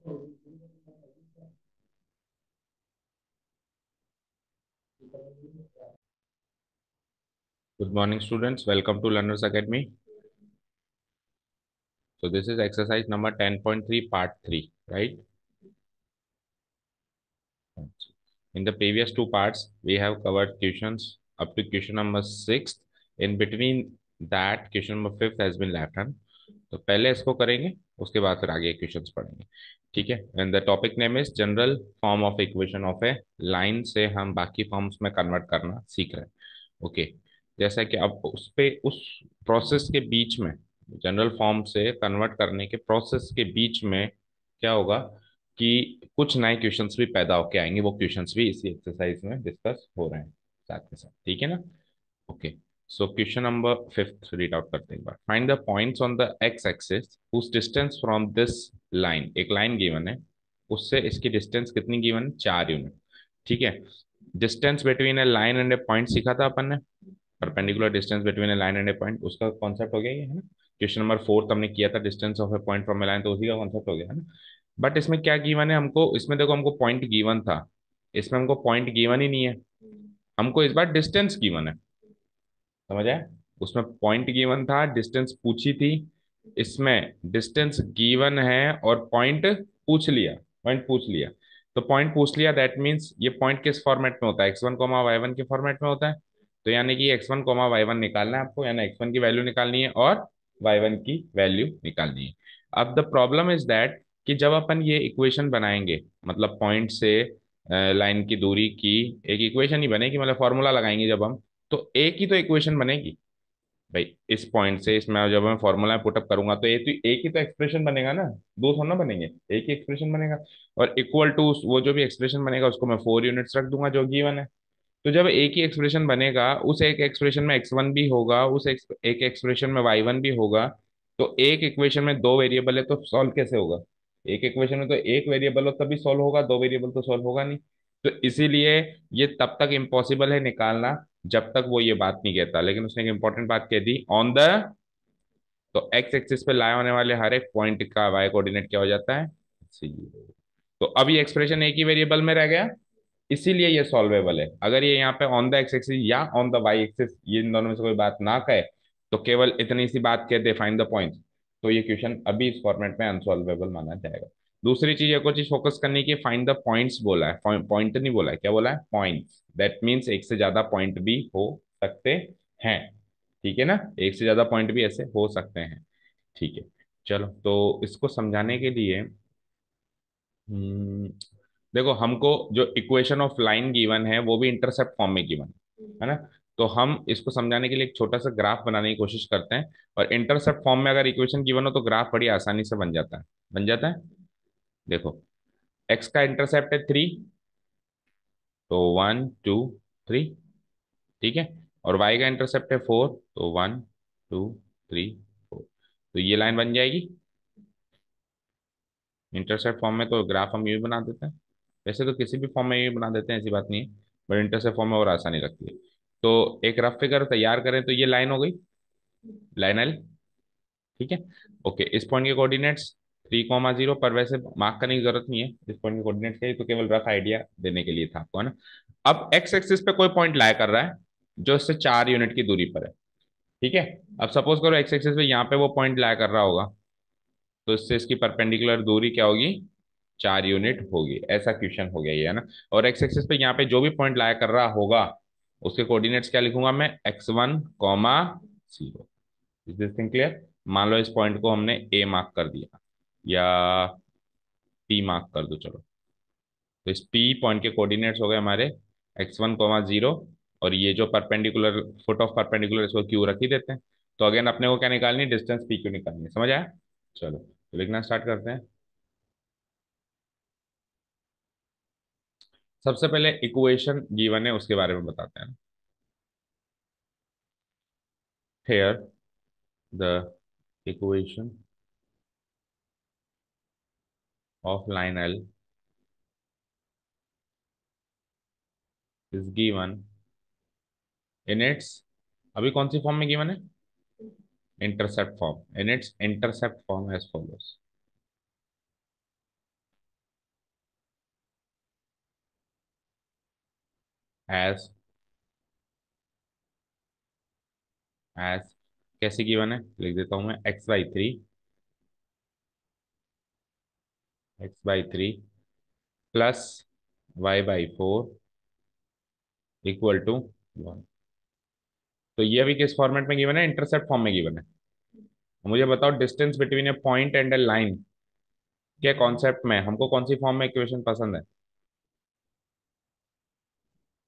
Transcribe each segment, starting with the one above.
Good morning, students. Welcome to Learners Academy. So this is exercise number 10.3, part 3, right? In the previous two parts, we have covered questions up to question number 6. In between that, question number 5 has been left on. तो पहले इसको करेंगे, उसके बाद फिर आगे questions पढ़ेंगे। ठीक है। And the topic name is general form of equation of A line से हम बाकी फॉर्म्स में कन्वर्ट करना सीख रहे हैं। ओके। जैसा कि अब उस पे उस प्रोसेस के बीच में, जनरल फॉर्म से कन्वर्ट करने के प्रोसेस के बीच में क्या होगा कि कुछ नए क्वेश्चंस भी पैदा होके आएंगे। वो क्वेश्चंस भी इसी एक्सरसाइज में डिस्कस हो रहे हैं साथ के साथ। ठीक है ना। Okay. So question number 5 read out करते हैं एक बार। Find the points on the x axis whose distance from this line. एक लाइन गिवन है, उससे इसकी डिस्टेंस कितनी गिवन है? 4 यूनिट। ठीक है। Distance between A line and A point सीखा था अपन ने। Perpendicular distance between A line and A point, उसका कॉन्सेप्ट हो गया ये, है ना। क्वेश्चन नंबर 4 हमने किया था, distance of A point from A line, तो उसी का कॉन्सेप्ट हो गया, है ना। बट इसमें क्या गिवन है हमको? इसमें देखो हमको पॉइंट गिवन था, इसमें हमको पॉइंट गिवन ही नहीं है। हमको इस बार डिस्टेंस गिवन है। समझ आया? उसमें पॉइंट गिवन था, डिस्टेंस पूछी थी। इसमें डिस्टेंस गिवन है और पॉइंट पूछ लिया। पॉइंट पूछ लिया, तो पॉइंट पूछ लिया, दैट मीन्स ये पॉइंट किस फॉर्मेट में होता है? x1 y1 के फॉर्मेट में होता है। तो यानी कि x1 y1 निकालना है आपको, यानी x1 की वैल्यू निकालनी है और y1 की वैल्यू निकालनी है। अब द प्रॉब्लम इज दैट कि जब अपन ये इक्वेशन बनाएंगे, मतलब पॉइंट से लाइन की दूरी की एक इक्वेशन ही बनेगी, मतलब फॉर्मूला लगाएंगे जब हम, तो एक ही तो इक्वेशन बनेगी भाई। इस पॉइंट से इसमें जब मैं फॉर्मूला पुटअप करूंगा तो एक ही तो एक्सप्रेशन बनेगा ना। दो थोड़ा ना बनेंगे, एक ही एक्सप्रेशन बनेगा। और इक्वल टू वो जो भी एक्सप्रेशन बनेगा उसको मैं 4 यूनिट्स रख दूंगा जो गिवन है। तो जब एक ही एक्सप्रेशन बनेगा, उस एक एक्सप्रेशन में x1 भी होगा, एक एक्सप्रेशन में y1 भी होगा। तो एक इक्वेशन में दो वेरिएबल है तो सॉल्व कैसे होगा? एक इक्वेशन में तो एक वेरिएबल हो तभी सॉल्व होगा, दो वेरिएबल तो सॉल्व होगा नहीं। तो इसीलिए ये तब तक इम्पॉसिबल है निकालना जब तक वो ये बात नहीं कहता। लेकिन उसने एक इंपॉर्टेंट बात कह दी, ऑन द, तो एक्स एक्सिस पे लाई होने वाले हर एक पॉइंट का वाई कोऑर्डिनेट क्या हो जाता है? 0। तो अब ये एक्सप्रेशन एक ही वेरिएबल में रह गया, इसीलिए ये सॉल्वेबल है। अगर ये यहाँ पे ऑन द एक्स एक्सिस या ऑन द वाई एक्सिस, ये इन दोनों में से कोई बात ना कहे, तो केवल इतनी सी बात कह दे, फाइंड द पॉइंट, तो ये क्वेश्चन अभी इस फॉर्मेट में अनसॉल्वेबल माना जाएगा। दूसरी चीज, एक और चीज फोकस करने की, फाइंड द पॉइंट्स बोला है, पॉइंट नहीं बोला है। क्या बोला है? पॉइंट्स। दैट मीन्स एक से ज्यादा पॉइंट भी हो सकते हैं। ठीक है ना, एक से ज्यादा पॉइंट भी ऐसे हो सकते हैं। ठीक है। चलो, तो इसको समझाने के लिए देखो, हमको जो इक्वेशन ऑफ लाइन गिवन है वो भी इंटरसेप्ट फॉर्म में गिवन है ना। तो हम इसको समझाने के लिए एक छोटा सा ग्राफ बनाने की कोशिश करते हैं। और इंटरसेप्ट फॉर्म में अगर इक्वेशन गिवन हो तो ग्राफ बड़ी आसानी से बन जाता है। बन जाता है। देखो, एक्स का इंटरसेप्ट है 3, तो 1 2 3। ठीक है। और वाई का इंटरसेप्ट है 4, तो 1 2 3 4। तो ये लाइन बन जाएगी इंटरसेप्ट फॉर्म में। तो ग्राफ हम यूं बना देते हैं। वैसे तो किसी भी फॉर्म में यूं बना देते हैं, ऐसी बात नहीं है, बट इंटरसेप्ट फॉर्म में और आसानी लगती है। तो एक रफ फिगर तैयार करें तो ये लाइन हो गई, लाइन एल। ठीक है। ओके, इस पॉइंट के कोऑर्डिनेट्स 3 0, पर वैसे मार्क करने की जरूरत नहीं है इस पॉइंट के कोऑर्डिनेट्स के, तो केवल रफ आइडिया देने के लिए था आपको, है ना। अब एक्स एक्सिस पे कोई पॉइंट लाई कर रहा है जो इससे 4 यूनिट की दूरी पर है। ठीक है। अब सपोज करो एक्स एक्सिस पे यहाँ पे वो पॉइंट लाई कर रहा होगा, तो इससे इसकी परपेंडिकुलर दूरी क्या होगी? 4 यूनिट होगी। ऐसा क्वेश्चन हो गया ये, है ना। और एक्स एक्सिस पे यहाँ पे जो भी पॉइंट लाया कर रहा होगा उसके कोऑर्डिनेट्स क्या लिखूंगा मैं? x1 0। Is this thing clear? मान लो इस पॉइंट को हमने ए मार्क कर दिया या पी मार्क कर दो, चलो। तो इस पी पॉइंट के कोऑर्डिनेट्स हो गए हमारे x1 0। और ये जो परपेंडिकुलर, फुट ऑफ परपेंडिकुलर, इसको क्यू रख ही देते हैं। तो अगेन अपने को क्या निकालनी? डिस्टेंस पी क्यू निकालनी है। समझ आया? चलो, तो लिखना स्टार्ट करते हैं। सबसे पहले इक्वेशन गिवन है उसके बारे में बताते हैं। Here the equation of line L is given in its, अभी कौन सी फॉर्म में गिवन है? Intercept form. In its intercept form as follows. As as कैसे गिवन है लिख देता हूं मैं, x/3 plus y/4 equal to 1। तो ये अभी किस फॉर्मेट में गिवन है, इंटरसेप्ट फॉर्म में गिवन है। मुझे बताओ distance between A point and A line के कॉन्सेप्ट में हमको कौन सी फॉर्म में इक्वेशन पसंद है,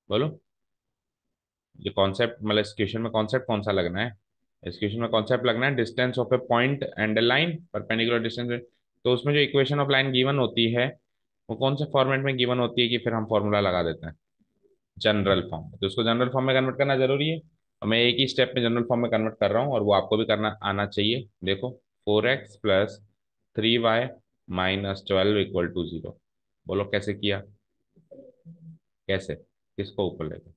बोलो। ये कॉन्सेप्ट मतलब इस क्वेश्चन में कॉन्सेप्ट कौन सा लगना है, इस क्वेश्चन में कॉन्सेप्ट लगना है distance of A point and A line perpendicular distance. तो उसमें जो इक्वेशन ऑफ लाइन गिवन होती है वो कौन से फॉर्मेट में गिवन होती है कि फिर हम फॉर्मूला लगा देते हैं, जनरल फॉर्म। तो उसको जनरल फॉर्म में कन्वर्ट करना जरूरी है, और मैं एक ही स्टेप में जनरल फॉर्म में कन्वर्ट कर रहा हूँ, और वो आपको भी करना आना चाहिए। देखो 4x + 3y - 12 = 0। बोलो कैसे किया, कैसे, किसको ऊपर लेके।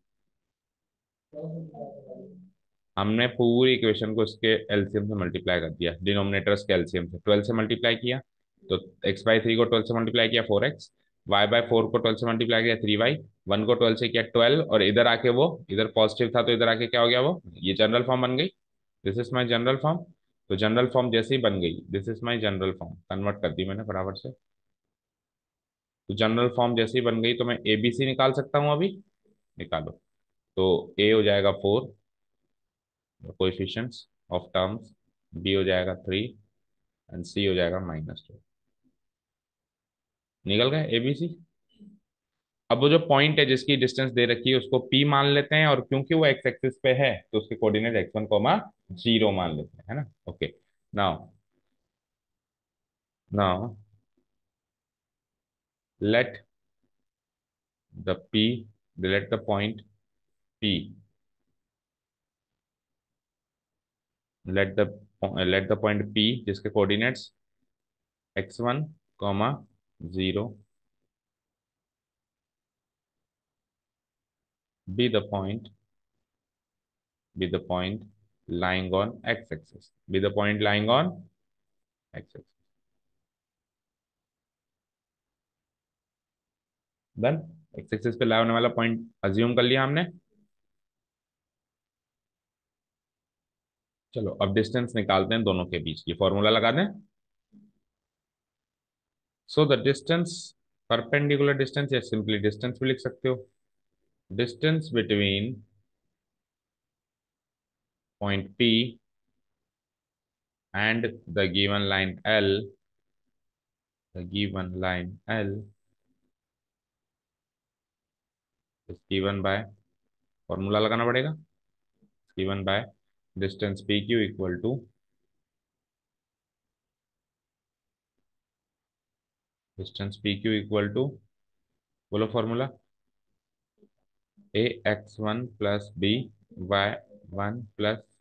हमने पूरी इक्वेशन को इसके एलसीएम से मल्टीप्लाई कर दिया, डिनोमिनेटर्स के एलसीएम से 12 से मल्टीप्लाई किया। तो x/3 को 12 से मल्टीप्लाई किया 4x, y/4 को 12 से मल्टीप्लाई किया 3y, 1 को 12 से किया 12, और इधर आके वो इधर पॉजिटिव था तो इधर आके क्या हो गया, वो ये जनरल फॉर्म बन गई। This is my general form. तो जनरल फॉर्म जैसे ही बन गई, this is my general form, convert कर दी मैंने बराबर से। तो जनरल फॉर्म जैसे ही बन गई तो मैं ABC निकाल सकता हूँ अभी, निकालो। तो A हो जाएगा 4 कोएफिशिएंट्स ऑफ टर्म्स, B हो जाएगा 3 एंड C हो जाएगा -2। निकल गए ABC। अब वो जो पॉइंट है जिसकी डिस्टेंस दे रखी है उसको P मान लेते हैं, और क्योंकि वो एक्स एक्सिस पे है तो उसके कोऑर्डिनेट x1, 0 मान लेते हैं, है ना। Okay. Now now let the P, let the point P, let the let the point P जिसके coordinates x1, 0 be the point, be the point lying on x-axis, be the point lying on x-axis। Done. x-axis पे लाई होने वाला point assume कर लिया हमने। चलो अब distance निकालते हैं दोनों के बीच की, फॉर्मूला लगा दें। So the distance, perpendicular distance या सिंपली डिस्टेंस भी लिख सकते हो, distance between point P and the given line L, the given line L is given by, formula लगाना पड़ेगा, given by distance PQ equal to, distance PQ equal to, बोलो formula, ax1 + by1 + c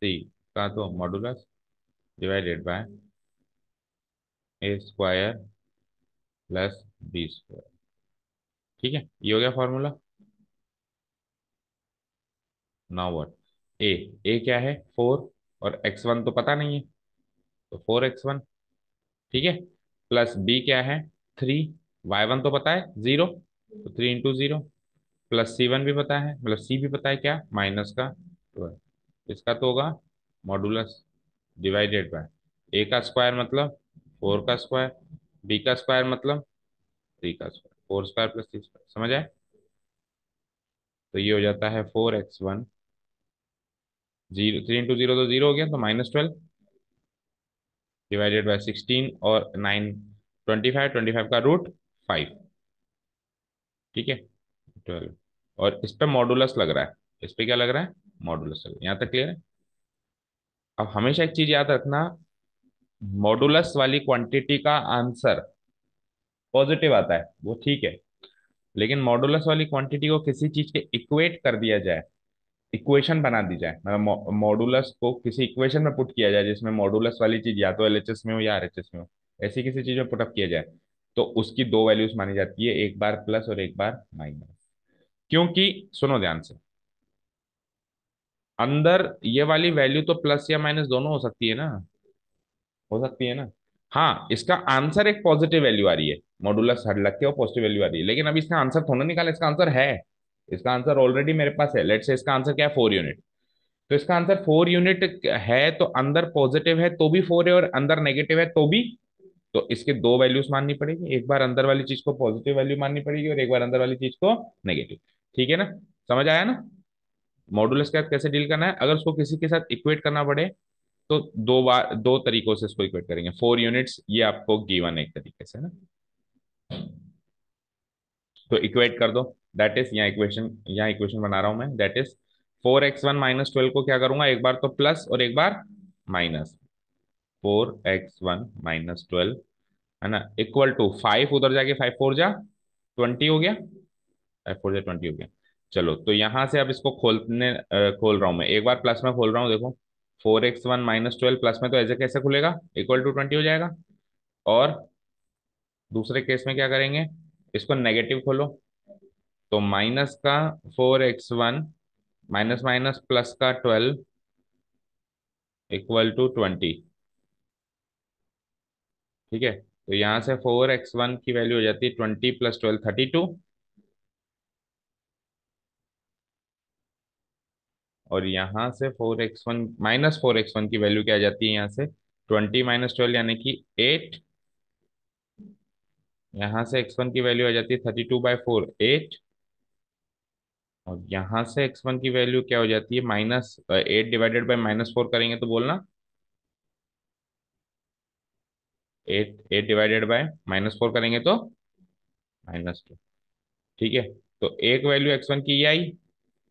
का तो modulus divided by a² + b²। ठीक है, ये हो गया फॉर्मूला। नाउ व्हाट, ए, ए क्या है 4, और x1 तो पता नहीं है, तो 4x1, ठीक है, प्लस बी क्या है 3, y1 तो पता है 0, तो 3 × 0, प्लस C1 भी पता है, मतलब C भी पता है क्या, माइनस का 12। इसका तो होगा मॉडुलस डिवाइडेड बाय A का स्क्वायर मतलब 4 का स्क्वायर, B का स्क्वायर मतलब 3 का स्क्वायर, 4² + 3²। समझ आए। तो ये हो जाता है 4x1, 0, 3 × 0 तो 0 हो गया, तो -12 डिवाइडेड बाय 16, और 9 25, 25 का रूट 5, ठीक है 12। और इस पे मॉडुलस लग रहा है, इस पे क्या लग रहा है, मॉडुलस लग रहा है। यहाँ तक क्लियर है। अब हमेशा एक चीज याद रखना, मॉडुलस वाली क्वांटिटी का आंसर पॉजिटिव आता है वो ठीक है, लेकिन मॉडुलस वाली क्वांटिटी को किसी चीज के इक्वेट कर दिया जाए, इक्वेशन बना दी जाए, मतलब मॉडुलस को किसी इक्वेशन में पुट किया जाए जिसमें मॉडुलस वाली चीज या तो एलएचएस में हो या आरएचएस में हो, ऐसी किसी चीज में पुटअप किया जाए, तो उसकी दो वैल्यूज मानी जाती है, एक बार प्लस और एक बार माइनस। क्योंकि सुनो ध्यान से, अंदर ये वाली वैल्यू तो प्लस या माइनस दोनों हो सकती है ना, हो सकती है ना। हाँ, इसका आंसर एक पॉजिटिव वैल्यू आ रही है, मॉडुलस हट लग के वो पॉजिटिव वैल्यू आ रही है, लेकिन अभी इसका आंसर थोड़ा निकाला, इसका आंसर है इसका आंसर ऑलरेडी मेरे पास है, लेट्स से इसका आंसर क्या है, 4 यूनिट। तो इसका आंसर 4 यूनिट है, तो अंदर पॉजिटिव है तो भी 4 है, और अंदर नेगेटिव है तो भी। तो इसके दो वैल्यूज माननी पड़ेगी, एक बार अंदर वाली चीज को पॉजिटिव वैल्यू माननी पड़ेगी और एक बार अंदर वाली चीज को नेगेटिव। ठीक है ना, समझ आया ना। मॉडुलस के साथ कैसे डील करना है, अगर उसको किसी के साथ इक्वेट करना पड़े तो दो बार, दो तरीकों से इसको इक्वेट करेंगे। 4 यूनिट्स ये आपको गिवन है एक तरीके से ना, तो इक्वेट कर दो। दैट इज, यहाँ इक्वेशन बना रहा हूं मैं, दैट इज 4x1 - 12 को क्या करूंगा, एक बार तो प्लस और एक बार माइनस। 4x1 - 12 है ना, इक्वल टू 5, उधर जाके 5 4 जा 20 हो गया, 5 4 जा 20 हो गया। चलो तो यहां से अब इसको खोल रहा हूं मैं, एक बार प्लस में खोल रहा हूँ, देखो 4x1 - 12 प्लस में तो ऐसे कैसे खुलेगा, इक्वल टू 20 हो जाएगा। और दूसरे केस में क्या करेंगे, इसको नेगेटिव खोलो, तो माइनस का 4x1 माइनस माइनस प्लस का 12 इक्वल टू 20। ठीक है, तो यहाँ से 4x1 की वैल्यू हो जाती है 20 + 12 32, और यहाँ से 4x1 की वैल्यू क्या आ जाती है, यहाँ से 20 - 12 यानी कि 8। यहाँ से x1 की वैल्यू आ जाती है 32/4 8, और यहाँ से x1 की वैल्यू क्या हो जाती है, -8 डिवाइडेड बाय -4 करेंगे तो बोलना, 8 डिवाइडेड बाय -4 करेंगे तो -2। ठीक है, तो एक वैल्यू x1 की ये आई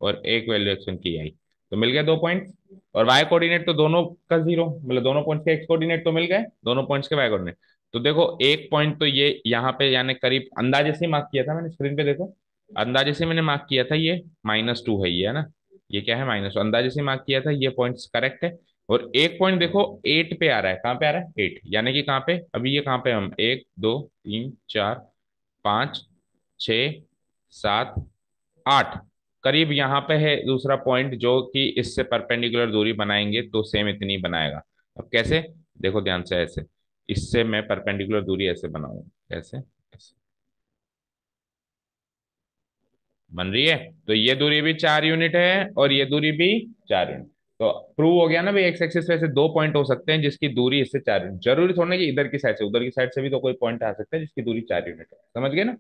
और एक वैल्यू एक्स वन की आई, तो मिल गए 2 पॉइंट। और वाई कोऑर्डिनेट तो दोनों का जीरो, मतलब दोनों पॉइंट्स के एक्स कोऑर्डिनेट तो मिल गए, दोनों पॉइंट्स के वाई कोऑर्डिनेट। तो देखो एक पॉइंट तो ये यहाँ पे, यानी करीब अंदाजे से मार्क किया था मैंने, स्क्रीन पे देखो, अंदाजे से मैंने मार्क किया था, ये -2 है ये, है ना, ये क्या है -2, अंदाजे से मार्क किया था, ये पॉइंट्स करेक्ट है। और एक पॉइंट देखो 8 पे आ रहा है, कहाँ पे आ रहा है 8, यानी कि कहाँ पे, अभी ये कहाँ पे, हम 1 2 3 4 5 6 7 8 करीब यहाँ पे है दूसरा पॉइंट, जो कि इससे परपेंडिकुलर दूरी बनाएंगे तो सेम इतनी बनाएगा। अब कैसे, देखो ध्यान से, ऐसे इससे मैं परपेंडिकुलर दूरी ऐसे बनाऊंगा, कैसे, ऐसे बन रही है। तो ये दूरी भी 4 यूनिट है और ये दूरी भी 4 यूनिट। तो प्रूव हो गया ना भाई, एक्स एक्सिस पे ऐसे दो पॉइंट हो सकते हैं जिसकी दूरी इससे 4 यूनिट, जरूरी थोड़ा ना कि इधर की साइड से, उधर की साइड से भी तो कोई पॉइंट आ सकता है जिसकी दूरी 4 यूनिट है, समझ गए ना।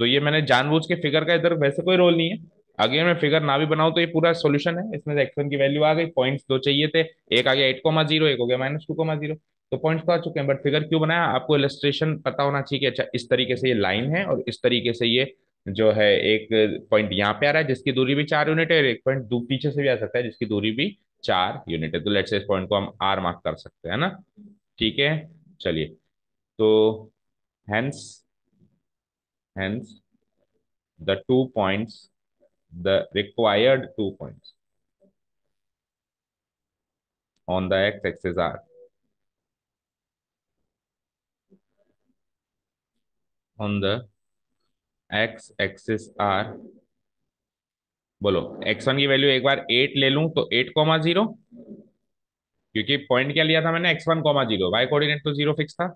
तो ये मैंने जानबूझ के फिगर का, इधर वैसे कोई रोल नहीं है, अगर मैं फिगर ना भी बनाऊं तो ये पूरा सॉल्यूशन है, इसमें से x1 की वैल्यू आ गई, पॉइंट्स दो चाहिए थे, एक आ गया 8,0, एक हो गया -2,0, तो पॉइंट्स तो आ चुके हैं, बट फिगर क्यों बनाया, आपको इलस्ट्रेशन पता होना चाहिए कि अच्छा इस तरीके से ये लाइन है और इस तरीके से ये जो है एक पॉइंट यहाँ पे आ रहा है जिसकी दूरी भी 4 यूनिट है, और एक पॉइंट पीछे से भी आ सकता है जिसकी दूरी भी 4 यूनिट है, तो लेट्स से इस पॉइंट को हम आर मार्क कर सकते हैं ना। ठीक है, चलिए, तो hence hence the 2 points, the required 2 points on the x-axis are, on the x-axis are, बोलो x1 की वैल्यू एक बार 8 ले लूं तो 8,0, क्योंकि पॉइंट क्या लिया था मैंने, x1,0, वाई कोऑर्डिनेट तो 0 फिक्स था।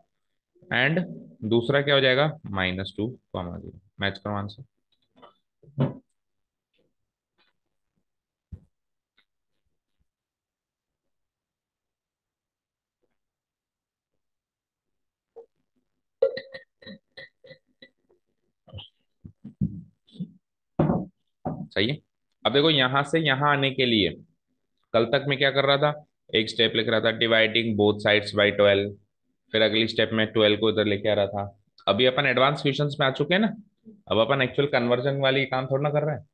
एंड दूसरा क्या हो जाएगा, -2,0, मैच करो आंसर। सही है। अब देखो यहां से यहां आने के लिए, कल तक मैं क्या कर रहा था, एक स्टेप लिख रहा था डिवाइडिंग बोथ साइड्स बाय 12, फिर अगली स्टेप में 12 को इधर लेके आ रहा था। अभी अपन एडवांस क्वेश्चंस में आ चुके हैं ना, अब अपन एक्चुअल कन्वर्जन वाली काम थोड़ा ना कर रहे हैं,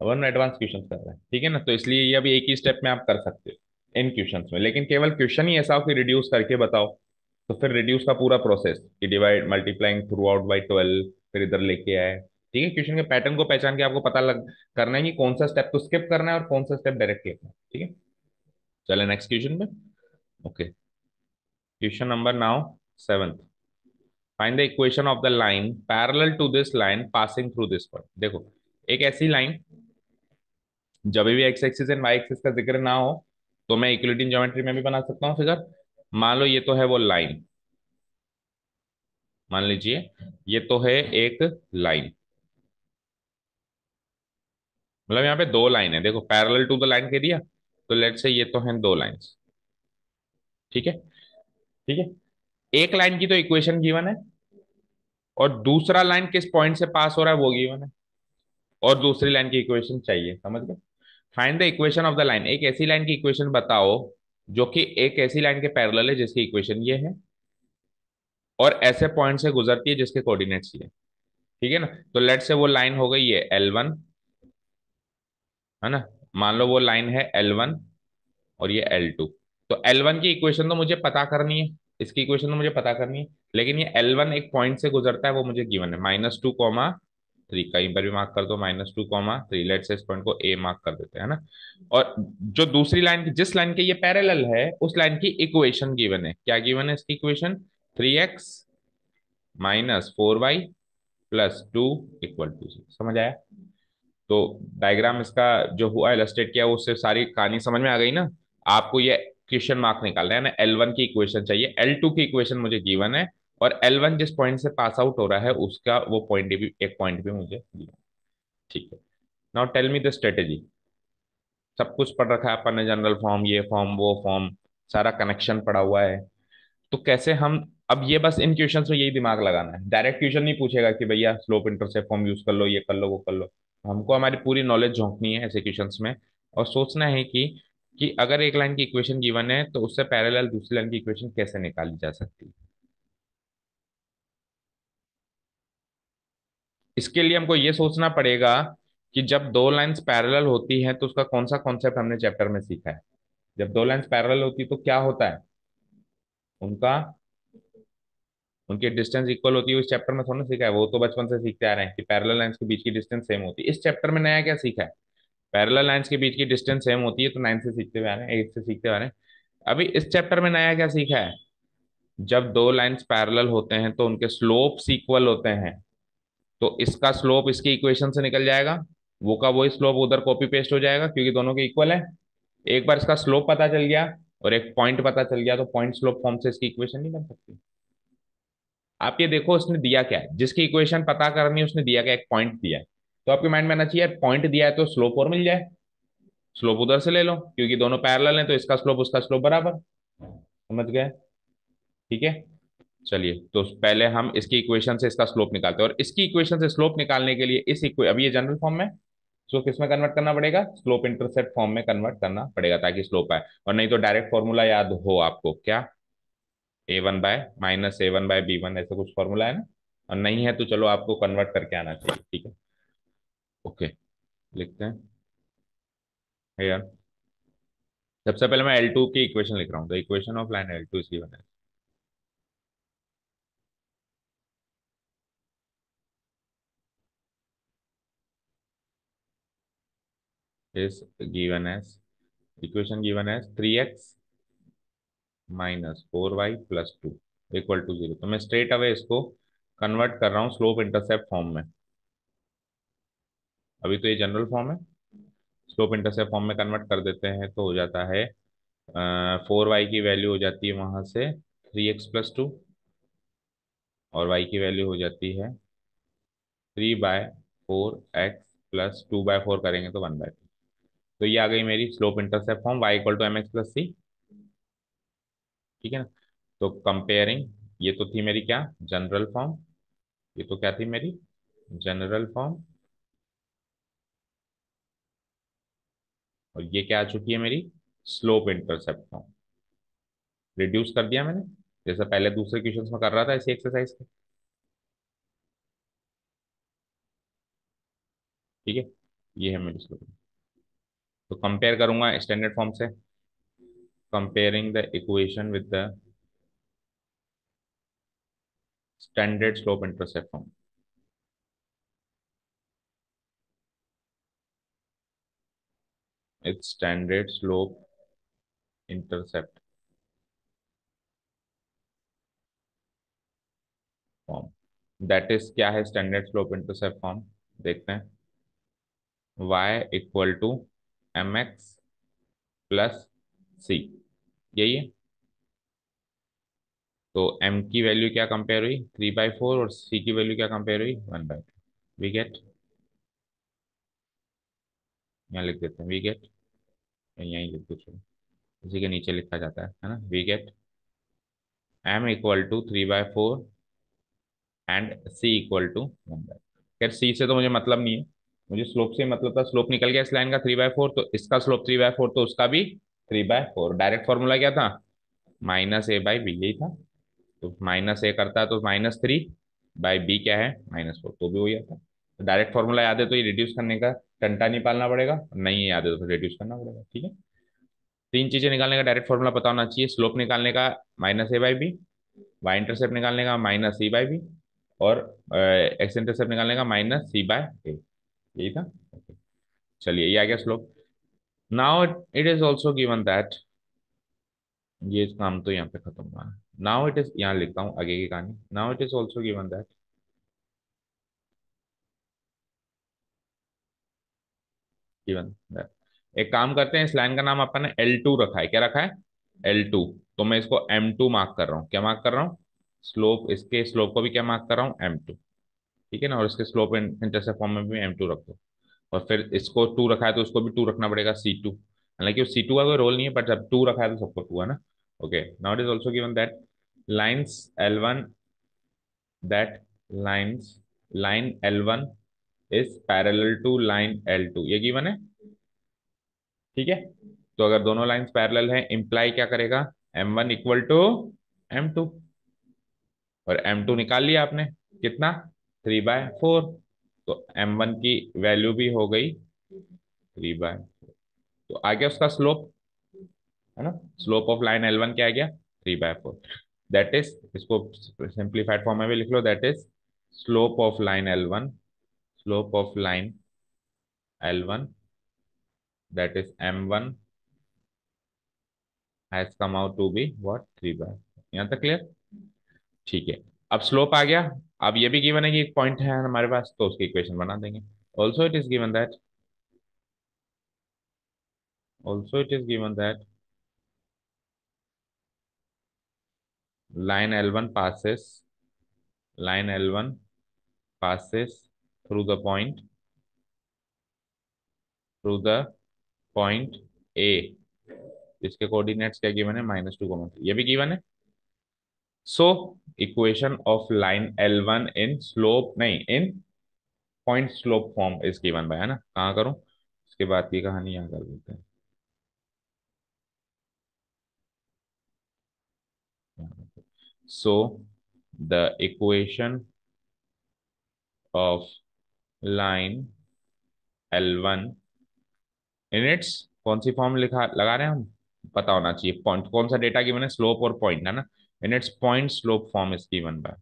अब अपन एडवांस क्वेश्चन कर रहे हैं, ठीक है ना, तो इसलिए ये अभी एक ही स्टेप में आप कर सकते हो इन क्वेश्चंस में, लेकिन केवल क्वेश्चन ही ऐसा हो कि रिड्यूस करके बताओ, तो फिर रिड्यूस का पूरा प्रोसेस कि divide multiplying through out by 12, फिर इधर लेके आए। ठीक है, क्वेश्चन के पैटर्न को पहचान के आपको पता लग करना है कि कौन सा स्टेप तो स्किप करना है और कौन सा स्टेप डायरेक्ट लिखना है। ठीक है, चले नेक्स्ट क्वेश्चन पे। Okay, question number now 7th, find the equation of the line parallel to this line passing through this point. देखो एक ऐसी लाइन, जब भी X axis and Y axis का जिक्र ना हो तो मैं इक्विलिडियन ज्योमेट्री में भी बना सकता हूँ फिगर। मान लो ये तो है वो लाइन, मान लीजिए ये तो है एक लाइन, मतलब यहाँ पे दो लाइन है, देखो पैरेलल टू द लाइन कह दिया, तो लेट्स से ये तो है दो लाइंस। ठीक है। ठीक है। एक लाइन की तो इक्वेशन गिवन है, और दूसरा लाइन किस पॉइंट से पास हो रहा है वो गिवन है, और दूसरी लाइन की इक्वेशन चाहिए, समझ गए। Find the equation of the line, एक ऐसी लाइन की इक्वेशन बताओ जो कि एक ऐसी लाइन के पैरेलल है जिसकी इक्वेशन ये है, और ऐसे पॉइंट से गुजरती है जिसके कोऑर्डिनेट्स ये, ठीक है ना। तो लेट से वो लाइन हो गई है L1, है ना। मान लो वो लाइन है L1 और ये L2। तो L1 की इक्वेशन तो मुझे पता करनी है, इसकी इक्वेशन तो मुझे पता करनी है, लेकिन ये L1 एक पॉइंट से गुजरता है वो मुझे गिवन है, -2, 3, कहीं पर भी मार्क कर दो, -2, 3, लेट से इस पॉइंट को A मार्क कर देते हैं, है ना। और जो दूसरी लाइन की, जिस लाइन के ये पैरेलल है, उस लाइन की इक्वेशन गिवन है, क्या गिवन है इसकी इक्वेशन, 3x - 4y +2 = 0। समझ आया। तो डायग्राम इसका जो हुआ इलस्ट्रेट किया, उससे सारी कहानी समझ में आ गई ना। आपको ये क्वेश्चन मार्क निकालना है ना, L1 की इक्वेशन चाहिए, L2 की इक्वेशन मुझे गिवन है, और L1 जिस पॉइंट से पास आउट हो रहा है उसका वो पॉइंट भी, एक पॉइंट भी मुझे गिवन। ठीक है। Now tell me the strategy. सब कुछ पढ़ रखा है अपन ने, जनरल फॉर्म, ये फॉर्म वो फॉर्म, सारा कनेक्शन पड़ा हुआ है। तो कैसे हम, अब ये बस इन क्वेश्चंस में यही दिमाग लगाना है, डायरेक्ट क्वेश्चन नहीं पूछेगा कि भैया स्लोप इंटरसेप्ट फॉर्म यूज कर लो, ये कर लो वो कर लो। हमको हमारी पूरी नॉलेज झोंकनी है ऐसे क्वेश्चंस में, और सोचना है कि अगर एक लाइन की इक्वेशन गिवन है तो उससे पैरेलल दूसरी लाइन की इक्वेशन कैसे निकाली जा सकती है। इसके लिए हमको ये सोचना पड़ेगा कि जब दो लाइंस पैरेलल होती हैं तो उसका कौन सा कॉन्सेप्ट हमने चैप्टर में सीखा है। जब दो लाइंस पैरेलल होती है तो क्या होता है, उनका, उनकी डिस्टेंस इक्वल होती है। उस चैप्टर में थोड़ा ना सीखा है, वो तो बचपन से सीखते आ रहे हैं कि पैरेलल लाइंस के बीच की डिस्टेंस सेम होती है। इस चैप्टर में नया क्या सीखा है, पैरेलल लाइंस के बीच की डिस्टेंस सेम होती है, तो 9 से सीखते हुए आ रहे हैं, 8 से सीखते हुए आ रहे हैं। अभी इस चैप्टर में नया क्या सीखा है, जब दो लाइंस पैरेलल होते हैं तो उनके स्लोप्स इक्वल होते हैं, तो इसका स्लोप इसकी इक्वेशन से निकल जाएगा, वो का वही स्लोप उधर कॉपी पेस्ट हो जाएगा, क्योंकि दोनों के इक्वल है। एक बार इसका स्लोप पता चल गया और एक पॉइंट पता चल गया, तो पॉइंट स्लोप फॉर्म से इसकी इक्वेशन नहीं बन सकती। आप ये देखो उसने दिया क्या है, जिसकी इक्वेशन पता करनी है उसने दिया क्या, एक पॉइंट दिया है। तो आपके माइंड में आना चाहिए पॉइंट दिया है तो स्लोप और मिल जाए, स्लोप उधर से ले लो, क्योंकि दोनों पैरेलल हैं तो इसका स्लोप उसका स्लोप बराबर। समझ गए। ठीक है। चलिए, तो पहले हम इसकी इक्वेशन से इसका स्लोप निकालते हैं, और इसकी इक्वेशन से स्लोप निकालने के लिए अभी ये जनरल फॉर्म में, तो किस में कन्वर्ट करना पड़ेगा, स्लोप इंटरसेप्ट फॉर्म में कन्वर्ट करना पड़ेगा ताकि स्लोप आए। और नहीं तो डायरेक्ट फॉर्मूला याद हो आपको क्या, A1/-A1/B1, ऐसे कुछ फॉर्मूला है ना। और नहीं है तो चलो आपको कन्वर्ट करके आना चाहिए, ठीक है। ओके, लिखते हैं। है यार, सबसे पहले मैं L2 की इक्वेशन लिख रहा हूँ, the equation of line L2 is given is given as, equation given as 3x - 4y +2 = 0। तो मैं स्ट्रेट अवे इसको कन्वर्ट कर रहा हूँ स्लोप इंटरसेप्ट फॉर्म में। अभी तो ये जनरल फॉर्म है, स्लोप इंटरसेप्ट फॉर्म में कन्वर्ट कर देते हैं तो हो जाता है, 4y की वैल्यू हो जाती है वहां से 3x + 2, और y की वैल्यू हो जाती है 3/4x + 2/4 करेंगे तो 1/2। तो ये आ गई मेरी slope intercept form, y = mx + c। ठीक है ना। तो कंपेयरिंग, ये तो थी मेरी क्या, जनरल फॉर्म, ये तो क्या थी मेरी, जनरल फॉर्म, और ये क्या आ चुकी है मेरी, स्लोप इंटरसेप्ट फॉर्म। रिड्यूस कर दिया मैंने, जैसे पहले दूसरे क्वेश्चन में कर रहा था इसी एक्सरसाइज के। ठीक है। ये है मेरी स्लोप। तो कंपेयर करूंगा स्टैंडर्ड फॉर्म से, comparing the equation with the standard slope intercept form, it's standard slope intercept form, that is, क्या है स्टैंडर्ड स्लोप इंटरसेप्ट फॉर्म, देखते हैं। y = mx + c, यही है। तो m की वैल्यू क्या कंपेयर हुई, 3/4, और c की वैल्यू क्या कंपेयर हुई, 1/2। We get. यहाँ लिख देते हैं वी गेट, यहीं लिख दो चलो, इसी के नीचे लिखा जाता है ना, we get M equal to 3/4 and C equal to 1/। खैर सी से तो मुझे मतलब नहीं है, मुझे स्लोप से मतलब था, स्लोप निकल गया इस लाइन का 3/4, तो इसका स्लोप 3/4, तो उसका भी 3/4। डायरेक्ट फॉर्मूला क्या था, -a/b, यही था। तो -a करता है तो -3/b क्या है, -4, तो भी वही आता है। तो डायरेक्ट फॉर्मूला याद है तो ये रिड्यूस करने का टंटा नहीं पालना पड़ेगा, नहीं याद है तो फिर रिड्यूस करना पड़ेगा, ठीक है। तीन चीजें निकालने का डायरेक्ट फॉर्मूला पता होना चाहिए, स्लोप निकालने का -a/b, वाई इंटरसेप्ट निकालने का -c/b, और एक्स इंटरसेप्ट निकालने का -c/a, यही था। Okay. चलिए ये आ गया slope. Now it is also given that, ये काम तो यहाँ पे खत्म हुआ। नाउ इट इज, यहाँ लिखता हूँ आगे की कहानी। Now it is also given that, given that, एक काम करते हैं, इस लाइन का नाम अपन ने L2 रखा है, क्या रखा है, L2। तो मैं इसको M2 मार्क कर रहा हूँ, क्या मार्क कर रहा हूँ, स्लोप, इसके स्लोप को भी क्या मार्क कर रहा हूँ, M2, ठीक है ना। और इसके स्लोप इंटरसेप्ट फॉर्म में भी M2 रख दो। और फिर इसको 2 रखा है तो उसको भी 2 रखना पड़ेगा, C2। हालांकि वो C2 का कोई रोल नहीं है, बट जब 2 रखा है तो सबको 2 है ना। Okay, now it is also given that lines L1, that lines, line L1 is parallel to line L2, ये गिवन है, ठीक है। तो अगर दोनों लाइंस पैरेलल हैं, इंप्लाई क्या करेगा, M1 इक्वल टू M2। और M2 निकाल लिया आपने, कितना, 3/4। तो M1 की वैल्यू भी हो गई 3/4। तो आ गया उसका स्लोप, है ना। स्लोप ऑफ लाइन L1 क्या आ गया, 3/4। दैट इज, इसको सिंप्लीफाइड फॉर्म में भी लिख लो, that is slope of line L1, slope of line L1, that is M1 has come out to be what, 3/4। यहाँ तक क्लियर, ठीक है। अब स्लोप आ गया। अब ये भी गिवन है कि एक पॉइंट है हमारे पास, तो उसकी इक्वेशन बना देंगे। Also it is given that, also it is given that line L1 passes, line L1 passes through the point, through the point A, इसके कोऑर्डिनेट्स क्या गिवन है, -2, ये भी गिवन है। So equation of line L1 in slope, नहीं, in point slope form is given by, है ना। कहाँ करूं, इसके बाद की कहानी यहाँ कर देते हैं। So the equation of line L1 in its कौन सी फॉर्म लिखा लगा रहे हैं हम, पता होना चाहिए पॉइंट कौन सा डेटा गिवन है, स्लोप और पॉइंट, है ना। In its point slope form is given bye,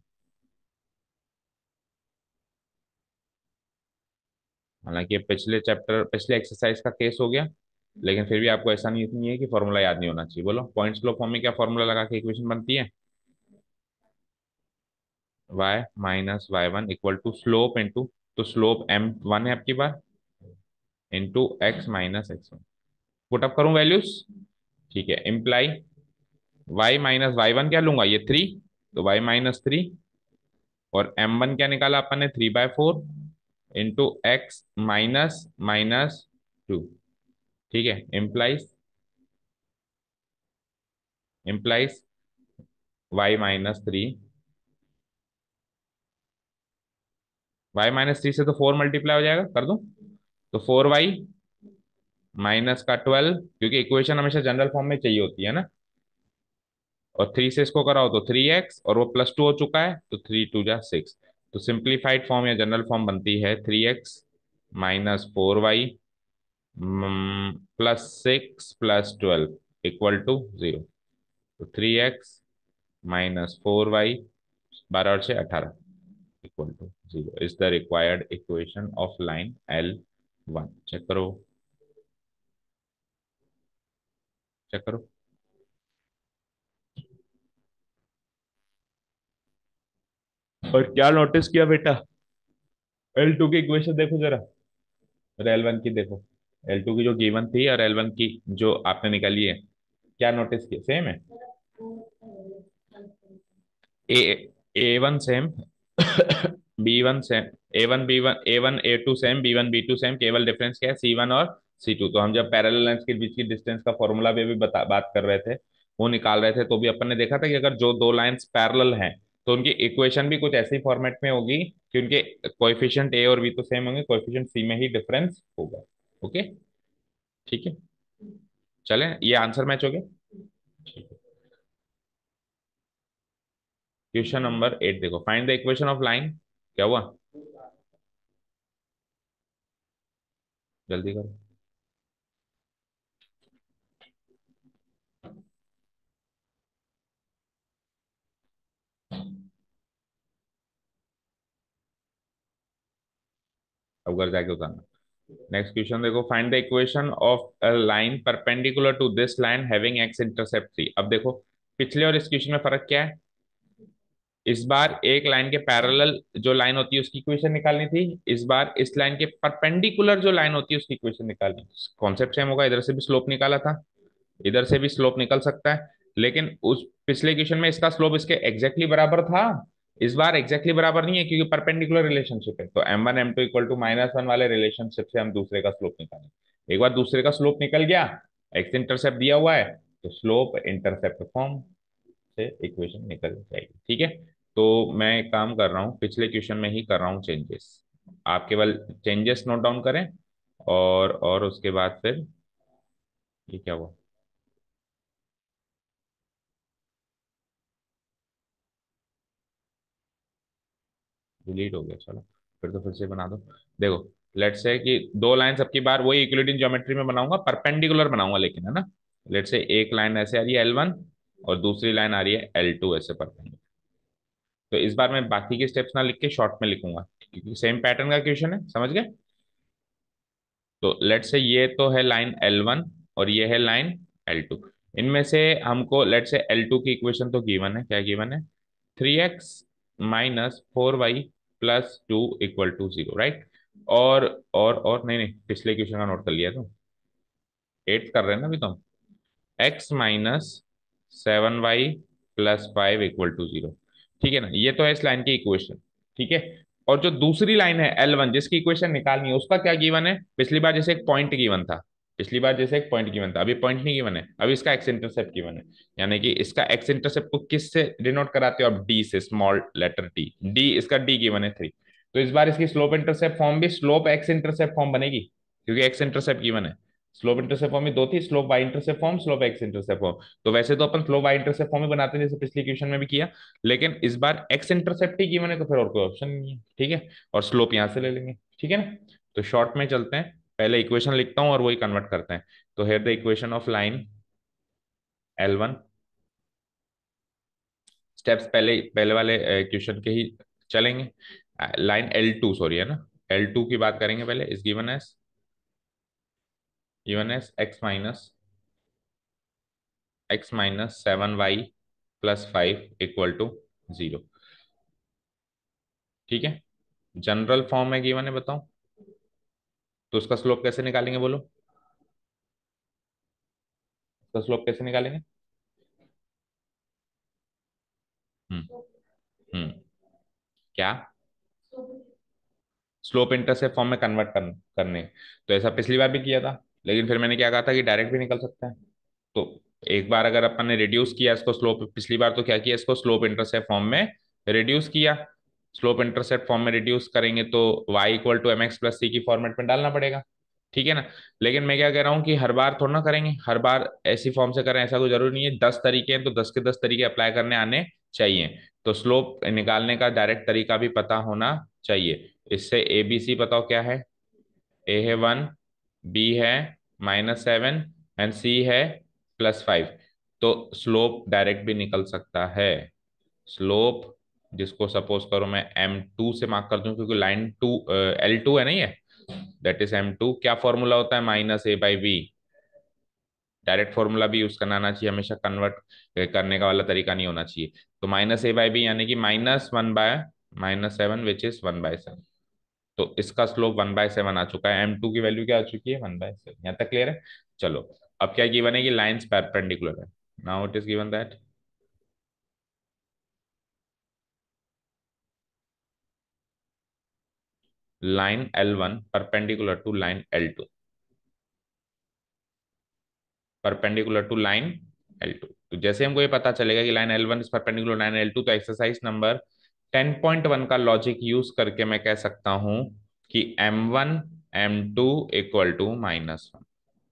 हालांकि ये पिछले चैप्टर, पिछले एक्सरसाइज का केस हो गया, लेकिन फिर भी आपको ऐसा नहीं है कि फॉर्मूला याद नहीं होना चाहिए। बोलो पॉइंट स्लोप फॉर्म में क्या फॉर्मूला लगा के इक्वेशन बनती है, y - y1 equal to slope into, तो स्लोप M1 है आपकी बार, इंटू x - x1। पुटअप करूं वैल्यूज, ठीक है। इम्प्लाई y - y1 क्या लूंगा, ये 3, तो y - 3, और M1 क्या निकाला अपन ने, 3/4, इंटू x -2, ठीक है। इम्प्लाइज y - 3, y - 3 से तो 4 मल्टीप्लाई हो जाएगा, कर दूं, तो 4y माइनस का 12, क्योंकि इक्वेशन हमेशा जनरल फॉर्म में चाहिए होती है ना। और 3 से इसको कराओ तो 3x, और वो +2 हो चुका है, तो 3 × 2 = 6। तो सिंप्लीफाइड फॉर्म या जनरल फॉर्म बनती है 3x - 4y +6 + 12 इक्वल टू 0। तो 3x - 4y, 12 और 6 = 18, equal to 0 is the required equation of line L1। Check करो, चेक करो। और क्या नोटिस किया बेटा, L2 की इक्वेशन देखो जरा, और L1 की देखो। L2 की जो गिवन थी और L1 की जो आपने निकाली है, क्या नोटिस किया, सेम है। ए A1 same, B1 same, A1 B1, A1 A2 same, B1 B2 same, केवल डिफरेंस क्या है, C1 और C2। तो हम जब पैरेलल लाइंस के बीच की डिस्टेंस का फॉर्मूला भी अभी बात कर रहे थे, वो निकाल रहे थे, तो भी अपन ने देखा था कि अगर जो दो लाइंस पैरेलल हैं तो उनकी इक्वेशन भी कुछ ऐसी फॉर्मेट में होगी कि उनके कोएफिशिएंट ए और बी तो सेम होंगे, कोएफिशिएंट सी में ही डिफरेंस होगा। ओके, ठीक है, चलें, ये आंसर मैच हो गया। ठीक है। क्वेश्चन नंबर 8 देखो, find the equation of line. क्या हुआ, जल्दी करो। अब घर जाके उतारना। नेक्स्ट क्वेश्चन देखो, find the equation of a line perpendicular to this line having X intercept 3। अब देखो, पिछले और इस क्वेश्चन में फर्क क्या है। इस बार एक लाइन के पैरेलल जो लाइन होती है उसकी इक्वेशन निकालनी थी, इस बार इस लाइन के परपेंडिकुलर जो लाइन होती है उसकी इक्वेशन निकालनी। कॉन्सेप्ट सेम होगा, इधर से भी स्लोप निकाला था, इधर से भी स्लोप निकल सकता है, लेकिन उस पिछले क्वेश्चन में इसका स्लोप इसके एग्जैक्टली बराबर था। इस बार एग्जैक्टली बराबर नहीं है क्योंकि परपेंडिकुलर रिलेशनशिप है, तो m1 m2 इक्वल टू -1 वाले रिलेशनशिप से हम दूसरे का स्लोप निकालेंगे। एक बार दूसरे का स्लोप निकल गया, एक्स इंटरसेप्ट दिया हुआ है, तो स्लोप इंटरसेप्ट फॉर्म से इक्वेशन निकल जाएगी। ठीक है, तो मैं एक काम कर रहा हूँ, पिछले क्वेश्चन में ही कर रहा हूँ चेंजेस। आप केवल चेंजेस नोट डाउन करें, और उसके बाद फिर ये क्या हुआ, डिलीट हो गया, चलो फिर से बना दो। देखो, लेट्स से कि दो लाइन सबकी बार वही यूक्लिडियन ज्योमेट्री में बनाऊंगा, परपेंडिकुलर बनाऊंगा लेकिन, है ना। लेट्स से एक लाइन ऐसे आ रही है L1 और दूसरी लाइन आ रही है L2 ऐसे परपेंडिकुलर। तो इस बार मैं बाकी के स्टेप्स ना लिख के शॉर्ट में लिखूंगा क्योंकि सेम पैटर्न का क्वेश्चन है, समझ गए। तो लेट्स से ये तो है लाइन L1 और ये है लाइन L2। इनमें से हमको लेट्स से L2 की इक्वेशन तो गिवन है, क्या गिवन है, 3x - 4y + 2 = 0, राइट। और नहीं नहीं, पिछले क्वेश्चन का नोट कर लिया तो, 8 कर रहे हैं ना अभी तो हम। x - 7y + 5 = 0। ठीक है ना, ये तो है इस लाइन की इक्वेशन। ठीक है, और जो दूसरी लाइन है L1 जिसकी इक्वेशन निकालनी है उसका क्या गिवन है, पिछली बार जैसे एक पॉइंट गिवन था, पिछली बार जैसे एक पॉइंट गिवन था, अभी पॉइंट नहीं गिवन है, अभी इसका एक्स इंटरसेप्ट गिवन है। यानी कि इसका एक्स इंटरसेप्ट को किस से डिनोट कराते हो आप, डी से, स्मॉल लेटर डी, डी इसका डी गिवन है 3। तो इस बार इसकी स्लोप इंटरसेप्ट फॉर्म भी स्लोप एक्स इंटरसेप्ट फॉर्म बनेगी क्योंकि एक्स इंटरसेप्ट गिवन है। स्लोप इंटरसेप्ट फॉर्म में दो थी, slope Y intercept form, slope X intercept form. तो वैसे तो अपन स्लोप वाई इंटरसेप्ट फॉर्म ही बनाते हैं जैसे पिछली क्वेश्चन में भी किया, लेकिन इस बार एक्स इंटरसेप्ट ही गिवन है तो फिर और कोई ऑप्शन नहीं है। ठीक है, और स्लोप यहां से ले लेंगे, ठीक है ना। तो शॉर्ट में चलते हैं, पहले इक्वेशन लिखता हूँ और वही कन्वर्ट करते हैं। तो here the equation of line L1। Steps पहले पहले वाले क्वेश्चन के ही चलेंगे। लाइन L2 सॉरी, है ना, L2 की बात करेंगे पहले। इस गिवन एस x - 7y + 5 = 0। ठीक है, जनरल फॉर्म में गिवन है, बताओ तो उसका स्लोप कैसे निकालेंगे, बोलो उसका स्लोप कैसे निकालेंगे। हम्म। हम्म। क्या, स्लोप इंटरसेप्ट फॉर्म में कन्वर्ट करने। तो ऐसा पिछली बार भी किया था, लेकिन फिर मैंने क्या कहा था कि डायरेक्ट भी निकल सकता है। तो एक बार अगर अपन ने रिड्यूस किया इसको स्लोप, पिछली बार तो क्या किया, इसको स्लोप इंटरसेप्ट फॉर्म में रिड्यूस किया। स्लोप इंटरसेप्ट फॉर्म में रिड्यूस करेंगे तो y = mx + c की फॉर्मेट में डालना पड़ेगा, ठीक है ना। लेकिन मैं क्या कह रहा हूँ कि हर बार थोड़ा ना करेंगे, हर बार ऐसी फॉर्म से करें ऐसा कोई जरूरी नहीं है। 10 तरीके हैं तो 10 के 10 तरीके अप्लाई करने आने चाहिए। तो स्लोप निकालने का डायरेक्ट तरीका भी पता होना चाहिए। इससे ए बी सी बताओ क्या है, ए है 1, बी है -7 एंड सी है +5। तो स्लोप डायरेक्ट भी निकल सकता है। स्लोप जिसको सपोज करो मैं M2 से मार्क कर दूं क्योंकि लाइन टू L2 है ना ये, दैट इज M2। क्या फॉर्मूला होता है, -a/b। डायरेक्ट फॉर्मूला भी यूज करना आना चाहिए हमेशा, कन्वर्ट करने का वाला तरीका नहीं होना चाहिए। तो -a/b यानी कि -1/-7 विच इज 1/7। तो इसका स्लोप 1/7 आ चुका है, M2 की वैल्यू क्या आ चुकी है, 1/7। यहाँ तक क्लियर है। चलो, अब क्या गिवन है कि लाइंस परपेंडिकुलर है। Now it is given that line L1 perpendicular to line L2। Perpendicular to line L2। तो जैसे हमको ये पता चलेगा कि line L1 is perpendicular line L2, तो एक्सरसाइज नंबर 10.1 का लॉजिक यूज करके मैं कह सकता हूं कि M1 M2 equal to -1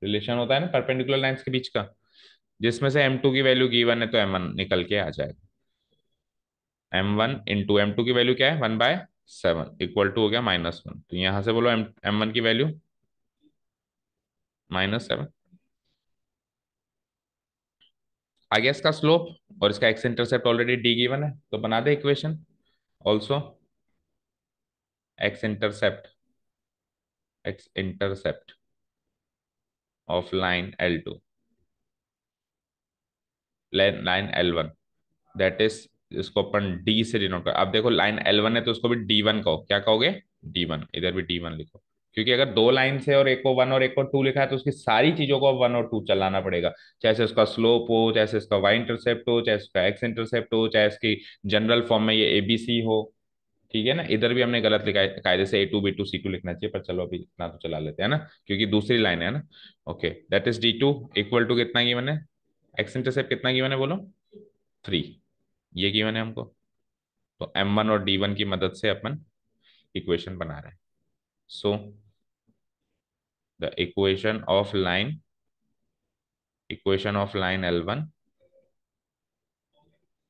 relation होता है ना परपेंडिकुलर लाइंस के बीच का, जिसमें से M2 की वैल्यू गिवन है तो M1 निकल के आ जाएगा। M1 इंटू M2 की वैल्यू क्या है, 1/7 इक्वल टू हो गया -1। तो यहां से बोलो M1 की वैल्यू -7 आ गया इसका स्लोप, और इसका एक्स इंटरसेप्ट ऑलरेडी डी गिवन है, तो बना दे equation also. X intercept of line L2, line L1, that is, इसको अपन डी से डिनोट कर। अब देखो लाइन L1 है तो उसको भी D1 कहो, क्या कहोगे, D1, इधर भी D1 लिखो, क्योंकि अगर दो लाइन से और एक को 1 और एक को 2 लिखा है तो उसकी सारी चीजों को 1 और 2 चलाना पड़ेगा, चाहे से उसका स्लोप हो, चाहे से उसका वाई इंटरसेप्ट हो, चाहे उसका एक्स इंटरसेप्ट हो, चाहे इसकी जनरल फॉर्म में ये ABC हो। ठीक है ना, इधर भी हमने गलत लिखा है, कायदे से A2 B2 C2 लिखना चाहिए, पर चलो अभी इतना तो चला लेते हैं ना, क्योंकि दूसरी लाइन है ना। Okay, that is D2 equal to कितना गिवन है, एक्स इंटरसेप्ट कितना गिवन है बोलो, 3, ये गिवन है हमको। तो M1 और D1 की मदद से अपन इक्वेशन बना रहे हैं। So the equation of line L1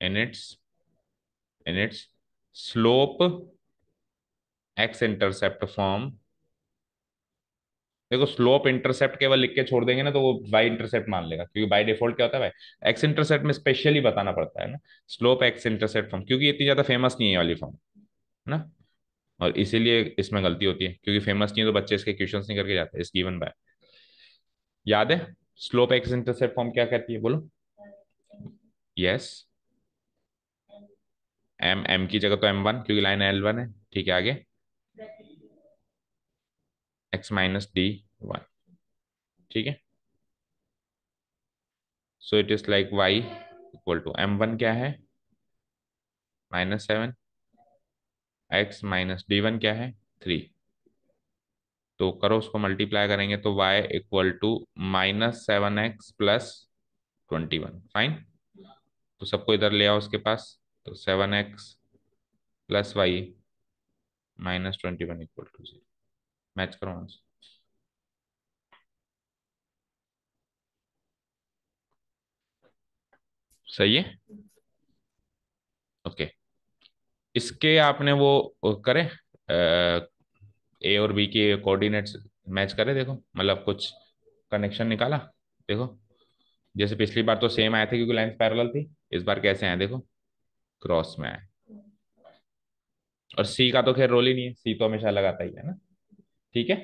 in its slope X intercept form. देखो स्लोप इंटरसेप्ट केवल लिख के छोड़ देंगे ना तो वो बाई इंटरसेप्ट मान लेगा, क्योंकि बाई डिफॉल्ट क्या होता है भाई, एक्स इंटरसेप्ट में स्पेशली बताना पड़ता है ना, स्लोप एक्स इंटरसेप्ट फॉर्म, क्योंकि इतनी ज्यादा फेमस नहीं है ये वाली फॉर्म, है ना। और इसीलिए इसमें गलती होती है, क्योंकि फेमस नहीं है तो बच्चे इसके क्वेश्चंस नहीं करके जाते, इस गिवन बाय। याद है स्लोप एक्स इंटरसेप्ट फॉर्म क्या कहती है बोलो। यस, एम की जगह तो M1, क्योंकि लाइन L1 है। ठीक है, आगे x-D1। ठीक है, so it is like y equal to M1 क्या है, -7, x-D1 क्या है, 3। तो करो उसको मल्टीप्लाई करेंगे तो y equal to -7x plus 21। Fine, तो सबको इधर ले आओ उसके पास, तो 7x plus Y -21 equal to 0। Match करो आंसर। सही है। ओके, इसके आपने वो करे, ए और बी के कोऑर्डिनेट्स मैच करे, देखो मतलब कुछ कनेक्शन निकाला। देखो जैसे पिछली बार तो सेम आए थे क्योंकि लाइंस पैरेलल थी, इस बार कैसे आए देखो, क्रॉस में आए। और सी का तो खैर रोल ही नहीं है, सी तो हमेशा लगाता ही है ना। ठीक है,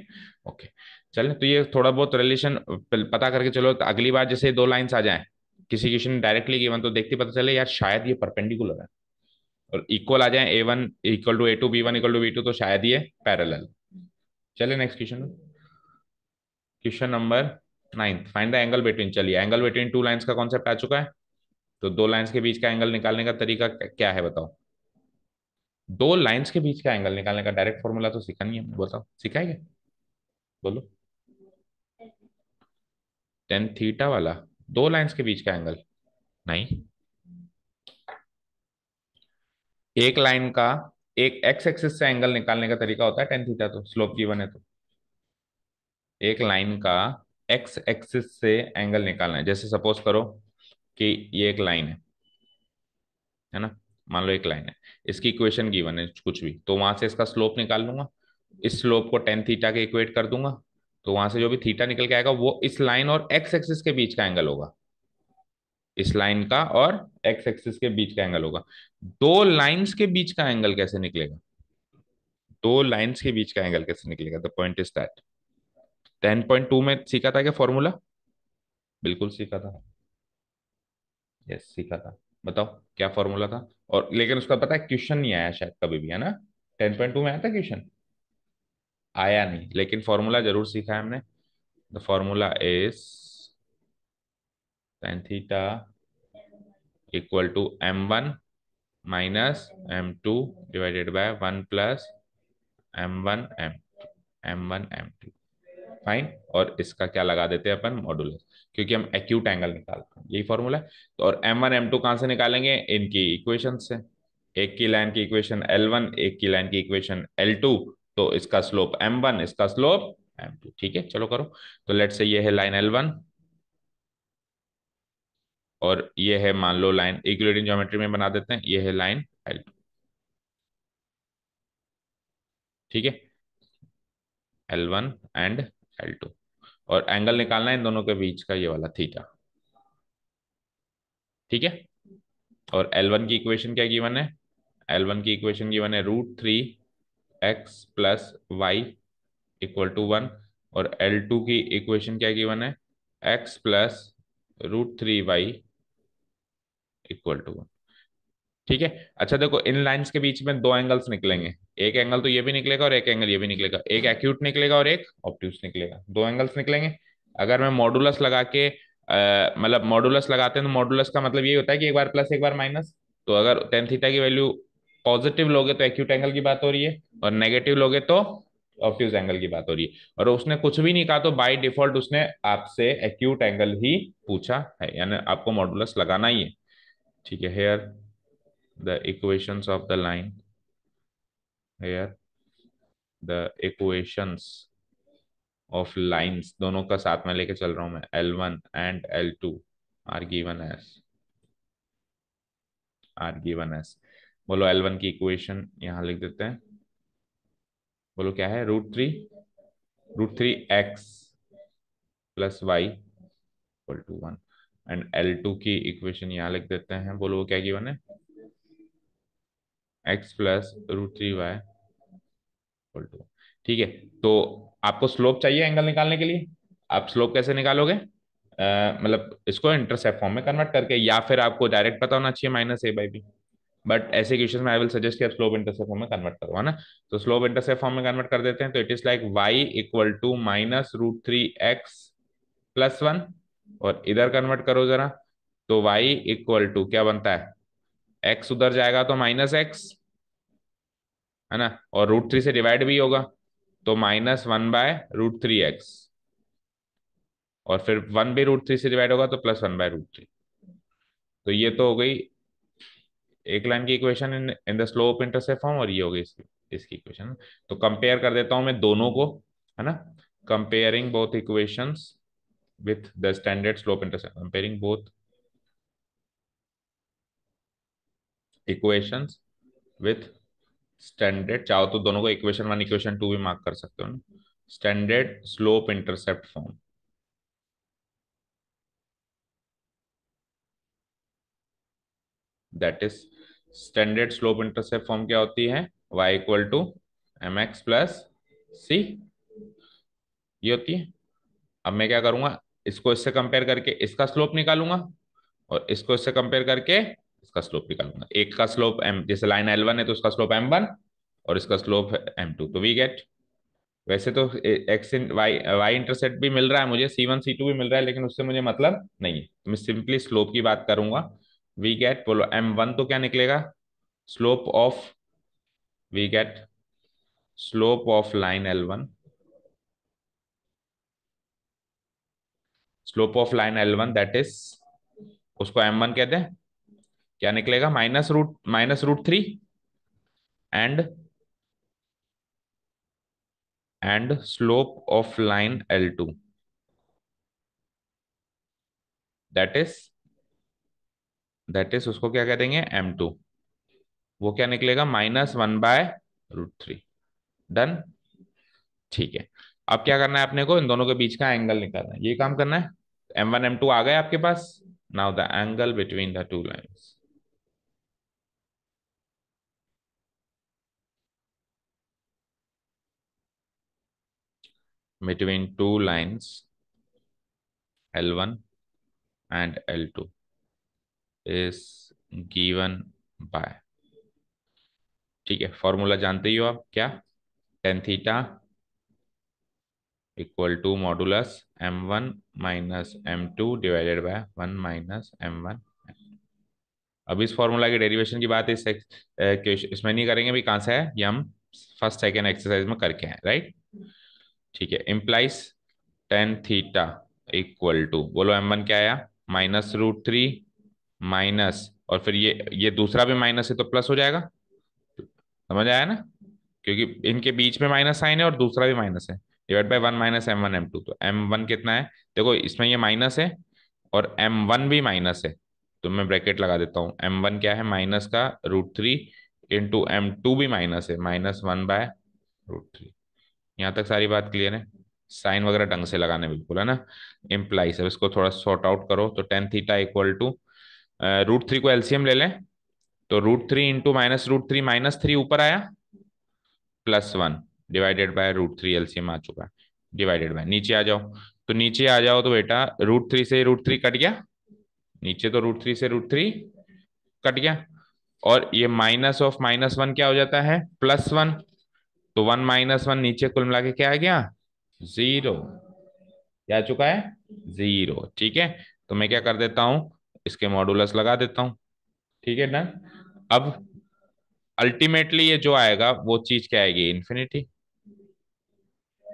ओके। चलें, तो ये थोड़ा बहुत रिलेशन पता करके चलो, तो अगली बार जैसे दो लाइंस आ जाएं, किसी क्वेश्चन डायरेक्टली गिवन, तो देखते पता चले यार शायद ये परपेंडिकुलर है, और इक्वल आ जाए A1 equal to A2, B1 equal to B2, तो शायद ये पैरेलल। चलिए next question, question number 9, find the angle between. चलिए, एंगल बिटवीन टू लाइंस का कॉन्सेप्ट आ चुका है, तो दो लाइंस के बीच का एंगल निकालने का तरीका क्या है बताओ। दो लाइंस के बीच का एंगल निकालने का डायरेक्ट फॉर्मूला तो सीखा नहीं है, बताओ सिखाएंगे, बोलो। टेन थीटा वाला, दो लाइंस के बीच का एंगल नहीं, एक लाइन का, एक एक्स एक्सिस से एंगल निकालने का तरीका होता है टेन थीटा, तो स्लोप गिवन है तो एक लाइन का एक्स एक्सिस से एंगल निकालना है। जैसे सपोज करो कि ये एक लाइन है ना, मान लो एक लाइन है, इसकी इक्वेशन गिवन है कुछ भी, तो वहां से इसका स्लोप निकाल लूंगा, इस स्लोप को टेन थीटा के इक्वेट कर दूंगा, तो वहां से जो भी थीटा निकल के आएगा वो इस लाइन और एक्स एक्सिस के बीच का एंगल होगा, इस लाइन का और एक्स एक्सिस के बीच का एंगल होगा। दो लाइंस के बीच का एंगल कैसे निकलेगा, दो लाइंस के बीच का एंगल कैसे निकलेगा, द पॉइंट इज दैट। 10.2 में सीखा था क्या फॉर्मूला, बिल्कुल सीखा था, यस सीखा था। बताओ क्या फॉर्मूला था, और लेकिन उसका पता है क्वेश्चन नहीं आया शायद कभी भी, है ना। 10.2 में आया था क्वेश्चन, आया नहीं, लेकिन फॉर्मूला जरूर सीखा है हमने। The formula is tan theta equal to M1 -M2 divided by 1 plus M1 M2। फाइन। और इसका क्या लगा देते हैं अपन, मॉडुलस, क्योंकि हम एक्यूट एंगल निकालते हैं, यही फॉर्मूला है। तो और M1 M2 कहाँ से निकालेंगे, इनकी इक्वेशन से। एक की लाइन की इक्वेशन L1, एक की लाइन की इक्वेशन L2। तो इसका स्लोप M1, इसका स्लोप M2। ठीक है, चलो करो। तो लेट से ये है लाइन L1, और ये है मान लो लाइन, इक्विलेटरल ज्योमेट्री में बना देते हैं, ये है लाइन L2। ठीक है, L1 एंड L2। और एंगल निकालना है इन दोनों के बीच का, ये वाला थीटा। ठीक है। और L1 की इक्वेशन क्या गिवन है, L1 की इक्वेशन गिवन है √3x+y = 1। और L2 की इक्वेशन क्या गिवन है, x+√3y = 1। ठीक है। अच्छा देखो, इन लाइंस के बीच में दो एंगल्स निकलेंगे, एक एंगल तो ये भी निकलेगा और एक एंगल ये भी निकलेगा, एक एक्यूट निकलेगा और एक ऑब्ट्यूस निकलेगा, दो एंगल्स निकलेंगे। अगर मैं मॉडुलस लगा के मतलब मॉडुलस लगाते हैं, तो मॉडुलस का मतलब ये होता है कि एक बार प्लस एक बार माइनस। तो अगर टेन थीटा की वैल्यू पॉजिटिव लोगे तो एक्यूट एंगल की बात हो रही है, और नेगेटिव लोगे तो ऑब्ट्यूस एंगल की बात हो रही है। और उसने कुछ भी नहीं कहा, तो बाय डिफॉल्ट उसने आपसे एक्यूट एंगल ही पूछा है, यानी आपको मॉडुलस लगाना ही है। ठीक है, hair the equations of the line, here the equations of lines, दोनों का साथ में लेके चल रहा हूं मैं, L1 and L2 are given as, बोलो L1 की इक्वेशन यहां लिख देते हैं। बोलो क्या है, √3x+y = 1। एंड L2 की इक्वेशन यहां लिख देते हैं, बोलो वो क्या गिवन है, x+√3y = 1। ठीक है। तो आपको स्लोप चाहिए एंगल निकालने के लिए, आप स्लोप कैसे निकालोगे, मतलब इसको इंटरसेप्ट फॉर्म में कन्वर्ट करके, या फिर आपको डायरेक्ट पता होना चाहिए -a/b। बट ऐसे केसेस में आई विल सजेस्ट कि आप स्लोप इंटरसेप्ट फॉर्म में कन्वर्ट करो, है ना। तो स्लोप इंटरसेप्ट फॉर्म में कन्वर्ट कर देते हैं, तो it is like y = -√3x+1। और इधर कन्वर्ट करो जरा, तो y क्या बनता है, x उधर जाएगा तो -x, है ना, और √3 से डिवाइड भी होगा, तो -1/√3x। और फिर 1/√3 से डिवाइड होगा तो +1/√3। तो ये तो हो गई एक लाइन की equation in in the slope intercept form, और ये हो गई इसकी इसकी इक्वेशन। तो कंपेयर कर देता हूं मैं दोनों को, है ना। Comparing both equations with the standard slope intercept, comparing both equations with standard, चाहो तो दोनों को इक्वेशन 1 इक्वेशन 2 भी मार्क कर सकते हो ना, standard slope intercept form. That is, standard slope intercept form क्या होती है, y = mx+c, ये होती है। अब मैं क्या करूंगा, इसको इससे कंपेयर करके इसका स्लोप निकालूंगा, और इसको इससे कंपेयर करके इसका स्लोप निकालूंगा। एक का स्लोप m, जैसे लाइन L1 है तो उसका स्लोप M1, और इसका स्लोप M2, तो वी गेट, वैसे तो एक्स इन वाई वाई इंटरसेप्ट भी मिल रहा है मुझे, C1 C2 भी मिल रहा है, लेकिन उससे मुझे मतलब नहीं है, तो मैं सिंपली स्लोप की बात करूंगा। वी गेट, बोलो M1 तो क्या निकलेगा, slope of, we get slope of line L1, slope of line L1 that is, उसको M1 कहते हैं, क्या निकलेगा, -√3 and slope of line L2 that is उसको क्या कह देंगे, M2। वो क्या निकलेगा, -1/√3। डन। ठीक है। अब क्या करना है अपने को, इन दोनों के बीच का एंगल निकालना है, ये काम करना है। M1 M2 आ गए आपके पास। Now the angle between the two lines, between two lines L1 and L2 is given by, ठीक है, फॉर्मूला जानते ही हो आप क्या, tan theta = modulus M1 - M2 / 1 - M1। अब इस फॉर्मूला की डेरिवेशन की बात इसमें नहीं करेंगे भी, कहाँ से है ये हम फर्स्ट सेकेंड एक्सरसाइज में करके हैं, राइट। ठीक है, implies tan theta equal to, बोलो M1 क्या आया, -√3 माइनस, और फिर ये दूसरा भी माइनस है तो प्लस हो जाएगा। समझ आया ना, क्योंकि इनके बीच में माइनस साइन है और दूसरा भी माइनस है। डिवाइड बाय 1 - M1 M2, तो M1 कितना है, देखो इसमें ये माइनस है और M1 भी माइनस है, तो मैं ब्रैकेट लगा देता हूँ। M1 क्या है, माइनस का √3 इंटू M2 भी माइनस है, -1/√3। यहाँ तक सारी बात क्लियर है। साइन वगैरह ढंग से लगाने बिल्कुल है ना। इम्प्लाइज, अब इसको थोड़ा सॉर्ट आउट करो, तो टेन थीटा इक्वल टू, √3 को एलसीएम ले लें, तो √3 इंटू -√3, -3 ऊपर आया, +1 डिवाइडेड बाय √3, एलसीएम आ चुका है, डिवाइडेड बाय, नीचे आ जाओ। तो नीचे आ जाओ तो बेटा √3 से √3 कट गया, नीचे तो √3 से √3 कट गया, और ये -(-1) क्या हो जाता है, +1। तो 1 - 1 नीचे कुल मिला के क्या आ गया, 0। क्या आ चुका है, 0। ठीक है, तो मैं क्या कर देता हूं, इसके मॉडुलस लगा देता हूं। ठीक है ना। अब अल्टीमेटली ये जो आएगा वो चीज क्या आएगी, इन्फिनिटी।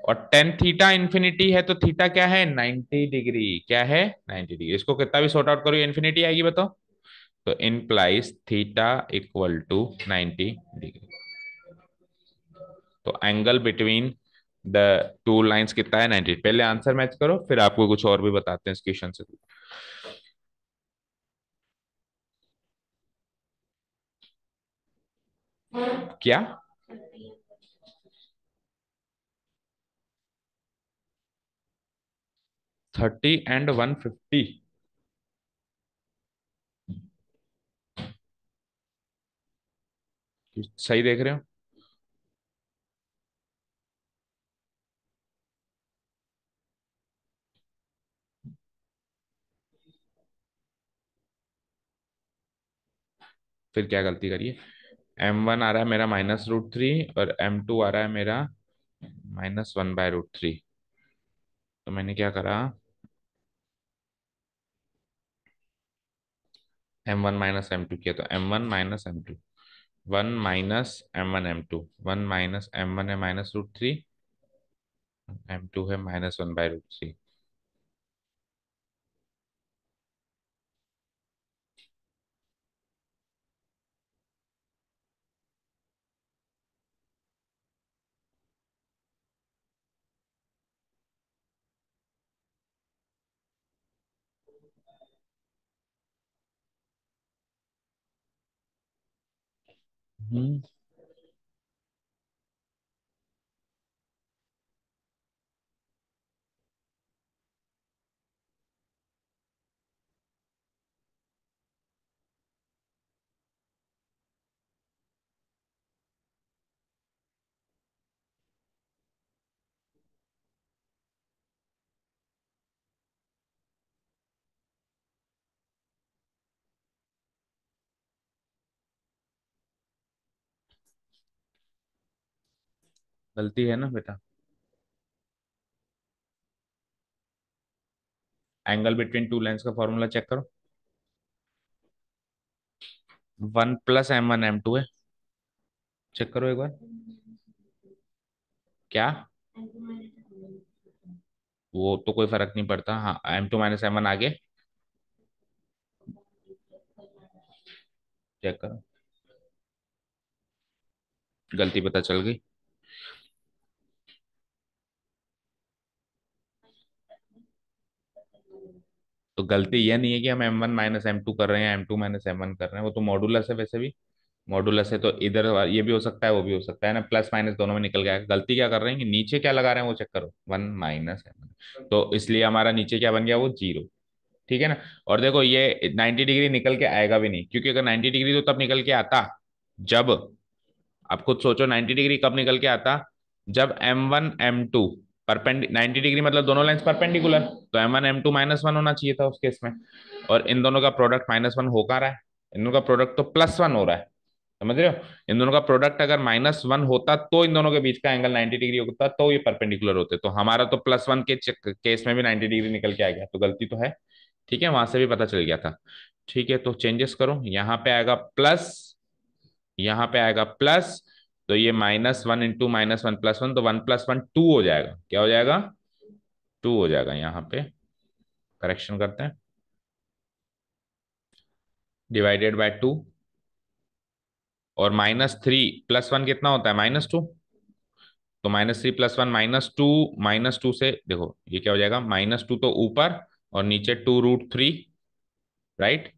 और टेन थीटा इन्फिनिटी है तो थीटा क्या है, 90 डिग्री। क्या है, 90 डिग्री। इसको कितना भी सॉर्ट आउट करो इन्फिनिटी आएगी, बताओ। तो implies theta equal to 90 degree. तो angle between the two lines कितना है, 90। पहले आंसर मैच करो, फिर आपको कुछ और भी बताते हैं इस क्वेश्चन से। क्या, 30 and 150? सही देख रहे हो। फिर क्या गलती करिए, M1 आ रहा है मेरा -√3 और M2 आ रहा है मेरा -1/√3। तो मैंने क्या करा, M1 - M2 किया, तो M1 - M2, 1 - M1 M2, 1 - M1 है -√3, M2 है -1/√3। हम्म, गलती है ना बेटा। एंगल बिटवीन टू लाइंस का फॉर्मूला चेक करो, 1 + M1 M2 है। चेक करो एक बार। क्या, वो तो कोई फर्क नहीं पड़ता, हाँ M2 - M1 आगे। चेक करो, गलती पता चल गई। तो गलती यह नहीं है कि हम M1 - M2 कर रहे हैं, M2 - M1 कर रहे हैं, वो तो मॉडुलस है वैसे भी। मॉडुलस है तो इधर ये भी हो सकता है वो भी हो सकता है ना, प्लस माइनस दोनों में निकल गया। गलती क्या कर रहे हैं कि नीचे क्या लगा रहे हैं वो चेक करो, 1 - M1, तो इसलिए हमारा नीचे क्या बन गया, वो 0। ठीक है ना। और देखो ये 90 डिग्री निकल के आएगा भी नहीं, क्योंकि अगर 90 डिग्री तो तब निकल के आता जब, आप खुद सोचो 90 डिग्री कब निकल के आता, जब M1 M2 परपेंडि 90 डिग्री मतलब दोनों लाइंस परपेंडिकुलर, तो M1 M2 -1 होना चाहिए था उस केस में। और इन दोनों का प्रोडक्ट -1 हो कहाँ रहा है, इन दोनों का प्रोडक्ट तो +1 हो रहा है। समझ रहे हो, इन दोनों का प्रोडक्ट अगर -1 होता तो इन दोनों के बीच का एंगल 90 डिग्री होता, तो ये परपेंडिकुलर होते। तो हमारा तो +1 के केस में भी 90 डिग्री निकल के आ गया, तो गलती तो है। ठीक है, वहां से भी पता चल गया था। ठीक है, तो चेंजेस करो, यहाँ पे आएगा प्लस, यहाँ पे आएगा प्लस, तो ये -1 इंटू -1 +1, तो 1 + 1 2 हो जाएगा। क्या हो जाएगा, टू हो जाएगा यहाँ पे, करेक्शन करते हैं, डिवाइडेड बाय टू। और -3 + 1 कितना होता है? -2। तो -3 + 1 -2, -2 से देखो ये क्या हो जाएगा, -2 तो ऊपर और नीचे 2√3, राइट,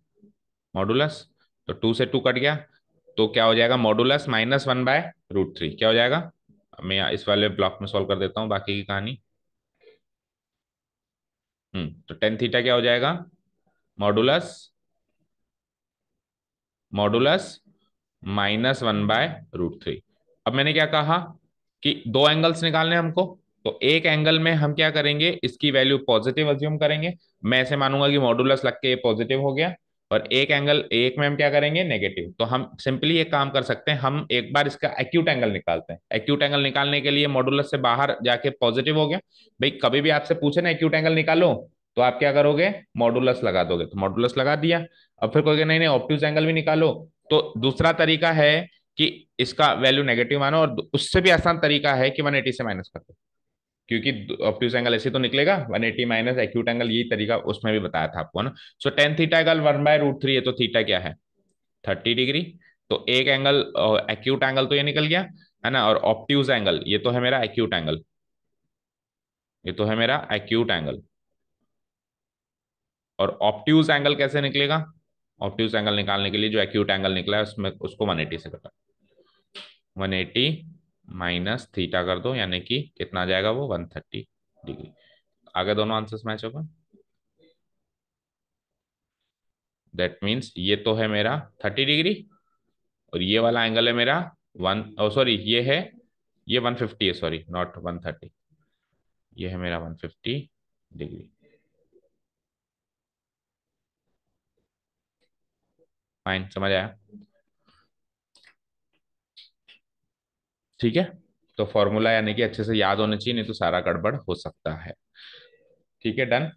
मॉडुलस। तो 2 से 2 कट गया, तो क्या हो जाएगा, मॉडुलस -1/√3 क्या हो जाएगा। मैं इस वाले ब्लॉक में सॉल्व कर देता हूँ बाकी की कहानी। तो टेन थीटा क्या हो जाएगा, मॉडुलस मॉडुलस -1/√3। अब मैंने क्या कहा कि दो एंगल्स निकालने हैं हमको। तो एक एंगल में हम क्या करेंगे, इसकी वैल्यू पॉजिटिव अज्यूम करेंगे। मैं ऐसे मानूंगा कि मॉडुलस लग के ये पॉजिटिव हो गया। और एक में हम क्या करेंगे, नेगेटिव। तो हम सिंपली एक काम कर सकते हैं, हम एक बार इसका एक्यूट एंगल निकालते हैं। एक्यूट एंगल निकालने के लिए मॉडुलस से बाहर जाके पॉजिटिव हो गया। भाई कभी भी आपसे पूछे ना एक्यूट एंगल निकालो, तो आप क्या करोगे, मॉडुलस लगा दोगे। तो मॉडुलस लगा दिया। अब फिर कोई नहीं नहीं ऑब्ट्यूज एंगल भी निकालो। तो दूसरा तरीका है कि इसका वैल्यू नेगेटिव मानो, और उससे भी आसान तरीका है कि 180 से माइनस कर दो। क्योंकि ऑब्ट्यूज एंगल ऐसे तो निकलेगा, 180 माइनस एक्यूट एंगल, यही तरीका उसमें भी बताया था आपको ना। सो टेन थीटा इक्वल 1/√3 है, तो थीटा क्या है, 30 डिग्री। तो एक एंगल एक्यूट एंगल तो ये निकल गया है ना, और ऑब्ट्यूज एंगल ये तो है मेरा एक्यूट एंगल, ये तो है मेरा एक्यूट एंगल। और ऑब्ट्यूज एंगल कैसे निकलेगा, ऑब्ट्यूज एंगल निकालने के लिए जो एक्यूट एंगल निकला है उसमें उसको 180 से घटा, 180 माइनस थीटा कर दो, यानी कि कितना आ जाएगा वो, 130 डिग्री। आगे दोनों आंसर्स मैच होगा। दैट मीन्स ये तो है मेरा 30 डिग्री, और ये वाला एंगल है मेरा वन, ओ सॉरी ये है, ये 150 है, सॉरी नॉट 130, ये है मेरा 150 डिग्री। फाइन, समझ आया। ठीक है। तो फॉर्मूला यानी कि अच्छे से याद होने चाहिए, नहीं तो सारा गड़बड़ हो सकता है। ठीक है, डन।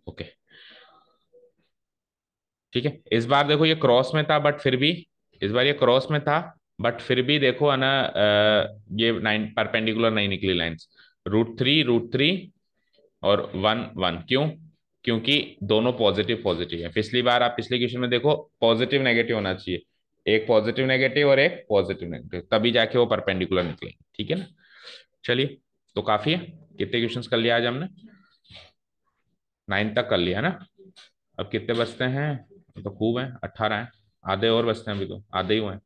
ओके। ठीक है, इस बार देखो ये क्रॉस में था बट फिर भी, इस बार ये क्रॉस में था बट फिर भी देखो है ना, ये नाइन परपेंडिकुलर नहीं निकली लाइंस, √3 और 1 1, क्यों, क्योंकि दोनों पॉजिटिव पॉजिटिव है। पिछली बार आप पिछले क्वेश्चन में देखो, पॉजिटिव नेगेटिव होना चाहिए, एक पॉजिटिव नेगेटिव और एक पॉजिटिव नेगेटिव, तभी जाके वो परपेंडिकुलर निकलेंगे। ठीक है ना। चलिए, तो काफी है। कितने क्वेश्चंस कर लिया आज हमने, 9 तक कर लिया है ना। अब कितने बचते हैं, तो खूब है, 18 है। आधे और बचते हैं, अभी तो आधे ही हुए हैं।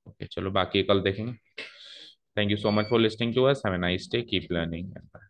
ओके, चलो बाकी कल देखेंगे। Thank you so much for listening to us, have a nice day, keep learning.